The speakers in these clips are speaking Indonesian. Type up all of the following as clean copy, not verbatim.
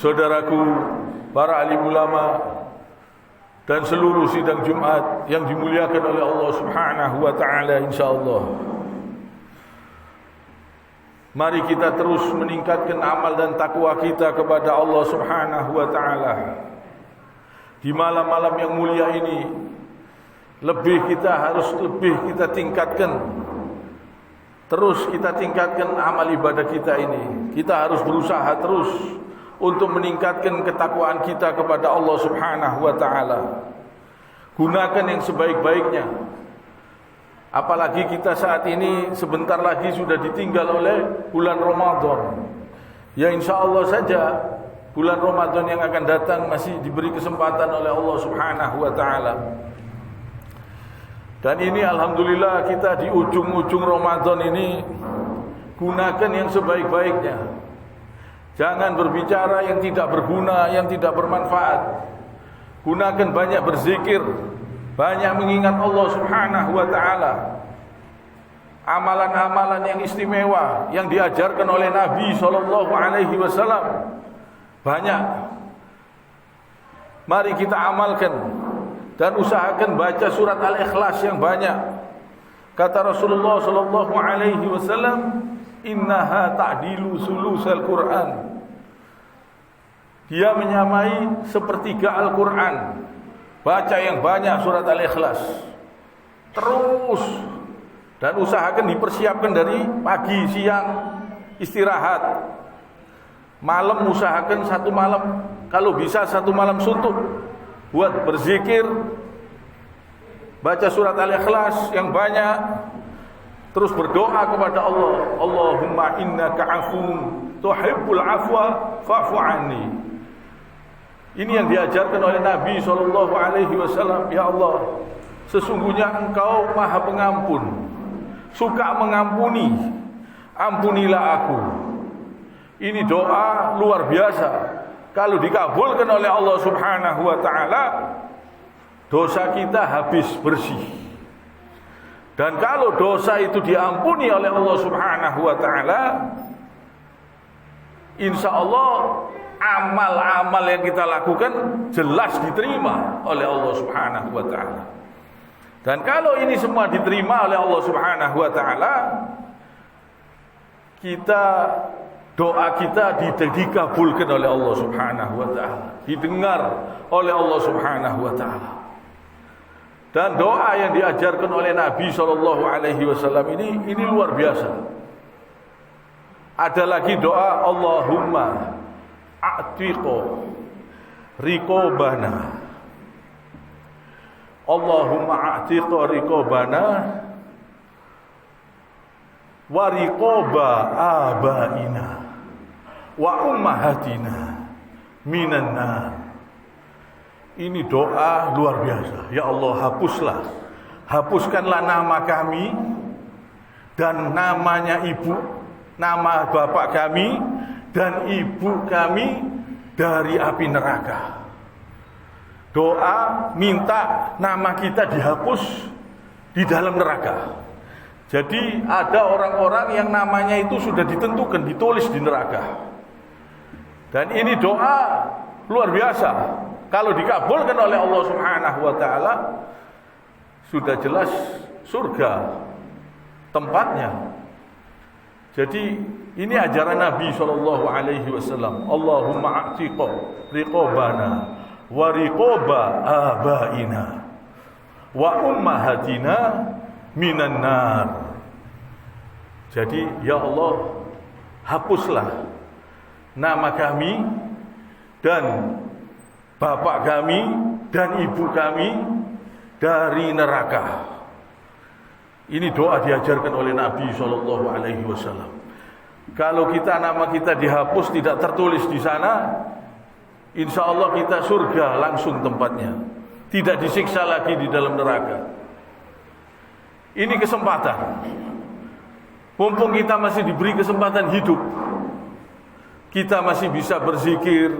saudaraku, para alim ulama, dan seluruh sidang Jumat yang dimuliakan oleh Allah Subhanahu wa taala insyaallah. Mari kita terus meningkatkan amal dan takwa kita kepada Allah Subhanahu wa taala. Di malam-malam yang mulia ini harus lebih kita tingkatkan. Terus kita tingkatkan amal ibadah kita ini. Kita harus berusaha terus untuk meningkatkan ketakwaan kita kepada Allah Subhanahu wa taala. Gunakan yang sebaik-baiknya. Apalagi kita saat ini sebentar lagi sudah ditinggal oleh bulan Ramadan. Ya insyaallah saja bulan Ramadan yang akan datang masih diberi kesempatan oleh Allah Subhanahu wa taala. Dan ini alhamdulillah kita di ujung-ujung Ramadan ini gunakan yang sebaik-baiknya. Jangan berbicara yang tidak berguna, yang tidak bermanfaat. Gunakan banyak berzikir, banyak mengingat Allah Subhanahu wa taala. Amalan-amalan yang istimewa yang diajarkan oleh Nabi sallallahu alaihi wasallam banyak. Mari kita amalkan dan usahakan baca surat Al-Ikhlas yang banyak. Kata Rasulullah sallallahu alaihi wasallam, "Innaha ta'dilu sulusal Qur'an." Dia menyamai sepertiga Al-Qur'an. Baca yang banyak surat Al-Ikhlas. Terus dan usahakan dipersiapkan dari pagi, siang, istirahat. Malam usahakan satu malam, kalau bisa satu malam suntuk buat berzikir, baca surat Al-Ikhlas yang banyak, terus berdoa kepada Allah, Allahumma innaka afuwun tuhibbul afwa fa'fu anni. Ini yang diajarkan oleh Nabi SAW. Ya Allah, sesungguhnya Engkau Maha Pengampun, suka mengampuni, ampunilah aku. Ini doa luar biasa. Kalau dikabulkan oleh Allah Subhanahu wa taala, dosa kita habis bersih. Dan kalau dosa itu diampuni oleh Allah Subhanahu wa taala, insyaallah amal-amal yang kita lakukan jelas diterima oleh Allah Subhanahu wa taala. Dan kalau ini semua diterima oleh Allah Subhanahu wa taala, doa kita dikabulkan oleh Allah Subhanahu wa taala, didengar oleh Allah Subhanahu wa taala. Dan doa yang diajarkan oleh Nabi sallallahu alaihi wasallam ini luar biasa. Ada lagi doa Allahumma a'tiqo riqobana. Allahumma a'tiqo riqobana wa riqoba abaina wa ummahatina minan nar. Ini doa luar biasa. Ya Allah, hapuskanlah nama kami dan namanya ibu, nama bapak kami dan ibu kami dari api neraka. Doa minta nama kita dihapus di dalam neraka. Jadi ada orang-orang yang namanya itu sudah ditentukan, ditulis di neraka. Dan ini doa luar biasa. Kalau dikabulkan oleh Allah Subhanahu wa taala, sudah jelas surga tempatnya. Jadi ini ajaran Nabi sallallahu alaihi wasallam. Allahumma a'tiq riqabana wa riqaba abaina wa ummahatina minan nar. Jadi ya Allah, hapuslah nama kami dan bapak kami dan ibu kami dari neraka. Ini doa diajarkan oleh Nabi sallallahu alaihi wasallam. Kalau nama kita dihapus, tidak tertulis di sana, insyaallah kita surga langsung tempatnya. Tidak disiksa lagi di dalam neraka. Ini kesempatan. Mumpung kita masih diberi kesempatan hidup, kita masih bisa berzikir,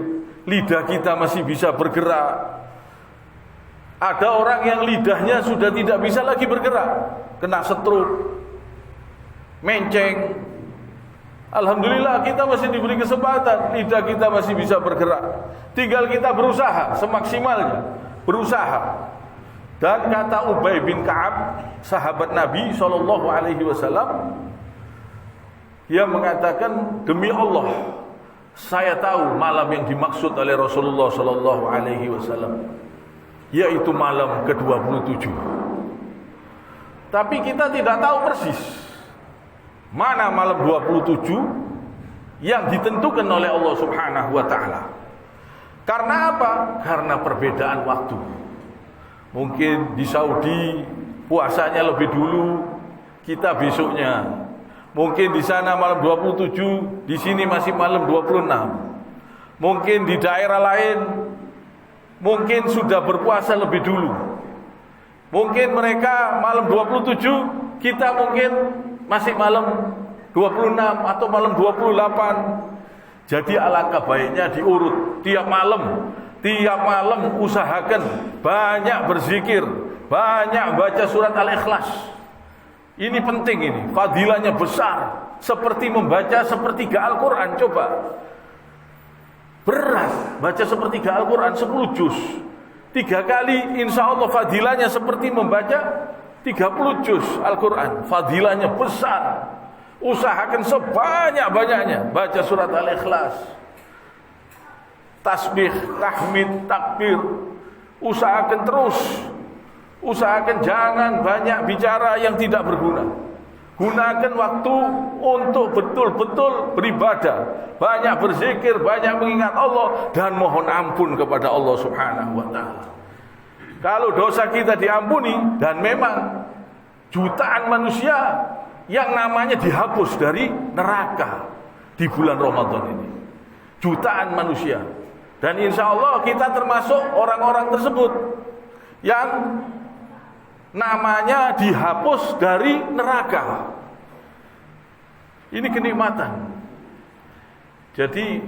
lidah kita masih bisa bergerak. Ada orang yang lidahnya sudah tidak bisa lagi bergerak, kena stroke, menceng, Alhamdulillah kita masih diberi kesempatan, lidah kita masih bisa bergerak. Tinggal kita berusaha semaksimalnya, berusaha. Dan kata Ubay bin Ka'ab, sahabat Nabi SAW, dia mengatakan, demi Allah, saya tahu malam yang dimaksud oleh Rasulullah SAW, yaitu malam ke-27. Tapi kita tidak tahu persis mana malam 27 yang ditentukan oleh Allah Subhanahu wa taala. Karena apa? Karena perbedaan waktu. Mungkin di Saudi puasanya lebih dulu, kita besoknya. Mungkin di sana malam 27, di sini masih malam 26. Mungkin di daerah lain mungkin sudah berpuasa lebih dulu. Mungkin mereka malam 27, kita mungkin masih malam 26 atau malam 28. Jadi alangkah baiknya diurut tiap malam usahakan banyak berzikir, banyak baca surat Al-Ikhlas. Ini penting, ini fadilahnya besar, seperti membaca sepertiga Al-Quran. Coba berat baca sepertiga Al-Quran 10 juz 3 kali, insya Allah fadilahnya seperti membaca 30 juz Al-Quran. Fadilahnya besar. Usahakan sebanyak-banyaknya baca surat Al-Ikhlas, tasbih, tahmid, takbir. Usahakan terus. Usahakan jangan banyak bicara yang tidak berguna. Gunakan waktu untuk betul-betul beribadah, banyak berzikir, banyak mengingat Allah, dan mohon ampun kepada Allah Subhanahu wa ta'ala. Kalau dosa kita diampuni, dan memang jutaan manusia yang namanya dihapus dari neraka di bulan Ramadan ini, jutaan manusia. Dan insya Allah kita termasuk orang-orang tersebut yang namanya dihapus dari neraka. Ini kenikmatan. Jadi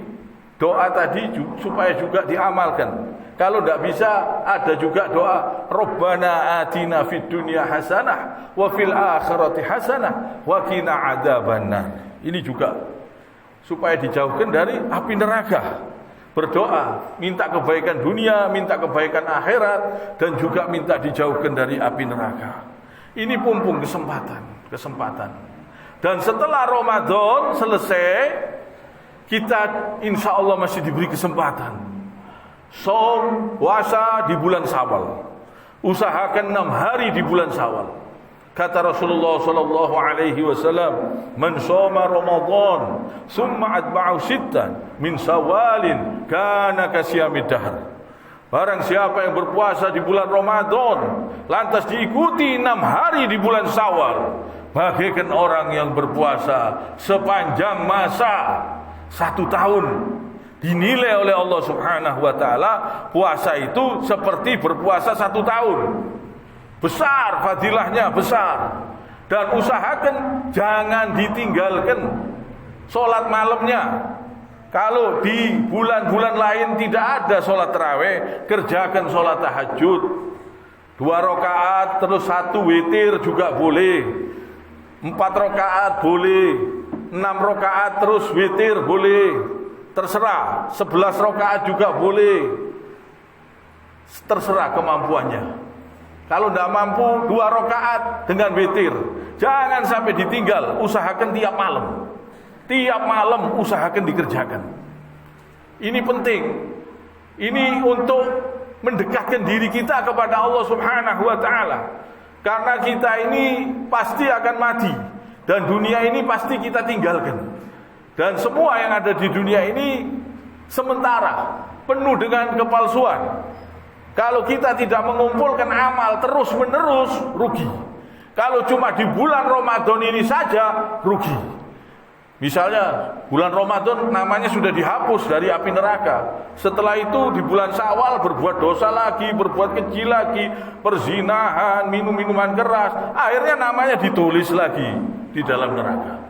doa tadi supaya juga diamalkan. Kalau tidak bisa, ada juga doa Rabbana atina fid dunya hasanah wa fil akhirati hasanah wa qina adzabannar. Ini juga supaya dijauhkan dari api neraka. Berdoa, minta kebaikan dunia, minta kebaikan akhirat, dan juga minta dijauhkan dari api neraka. Ini mumpung kesempatan. Dan setelah Ramadan selesai, kita insya Allah masih diberi kesempatan. Som, puasa di bulan Syawal. Usahakan 6 hari di bulan Syawal. Kata Rasulullah sallallahu alaihi wasallam, "Man shoma Ramadan, summa atba'u sittan min Syawalin, kana kasiyamid dahr." Barang siapa yang berpuasa di bulan Ramadan, lantas diikuti 6 hari di bulan Syawal, bagaikan orang yang berpuasa sepanjang masa 1 tahun. Dinilai oleh Allah Subhanahu wa taala, puasa itu seperti berpuasa 1 tahun. Besar fadilahnya, besar. Dan usahakan jangan ditinggalkan sholat malamnya. Kalau di bulan-bulan lain tidak ada sholat tarawih, kerjakan sholat tahajud 2 rakaat, terus 1 witir juga boleh, 4 rakaat boleh, 6 rakaat terus witir boleh, terserah. 11 rakaat juga boleh, terserah kemampuannya. Kalau tidak mampu 2 rakaat dengan witir, jangan sampai ditinggal. Usahakan tiap malam usahakan dikerjakan. Ini penting. Ini untuk mendekatkan diri kita kepada Allah Subhanahu wa ta'ala. Karena kita ini pasti akan mati, dan dunia ini pasti kita tinggalkan. Dan semua yang ada di dunia ini sementara, penuh dengan kepalsuan. Kalau kita tidak mengumpulkan amal terus-menerus, rugi. Kalau cuma di bulan Ramadan ini saja, rugi. Misalnya bulan Ramadan namanya sudah dihapus dari api neraka. Setelah itu di bulan Syawal berbuat dosa lagi, berbuat keji lagi, perzinahan, minum minuman keras, akhirnya namanya ditulis lagi di dalam neraka.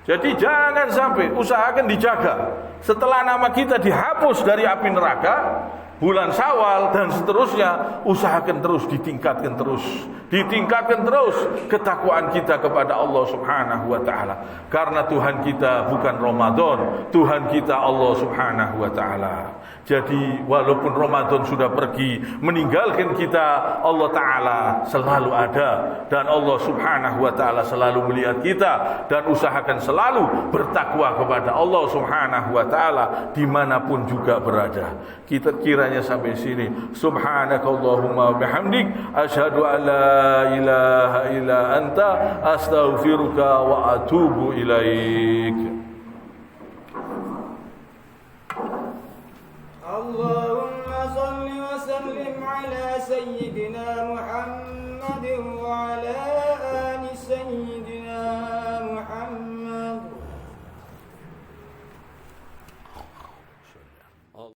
Jadi jangan sampai, usahakan dijaga. Setelah nama kita dihapus dari api neraka, bulan Syawal dan seterusnya, usahakan terus ditingkatkan terus ketakwaan kita kepada Allah Subhanahu wa taala. Karena Tuhan kita bukan Ramadan, Tuhan kita Allah Subhanahu wa taala. Jadi walaupun Ramadan sudah pergi meninggalkan kita, Allah Ta'ala selalu ada, dan Allah Subhanahu wa Ta'ala selalu melihat kita, dan usahakan selalu bertakwa kepada Allah Subhanahu wa Ta'ala dimanapun juga berada. Kita kiranya sampai sini. Subhanakallahumma bihamdik, asyhadu an la ilaha illa anta, astaghfiruka wa atubu ilaik. اللهم صل وسلم على سيدنا محمد وعلى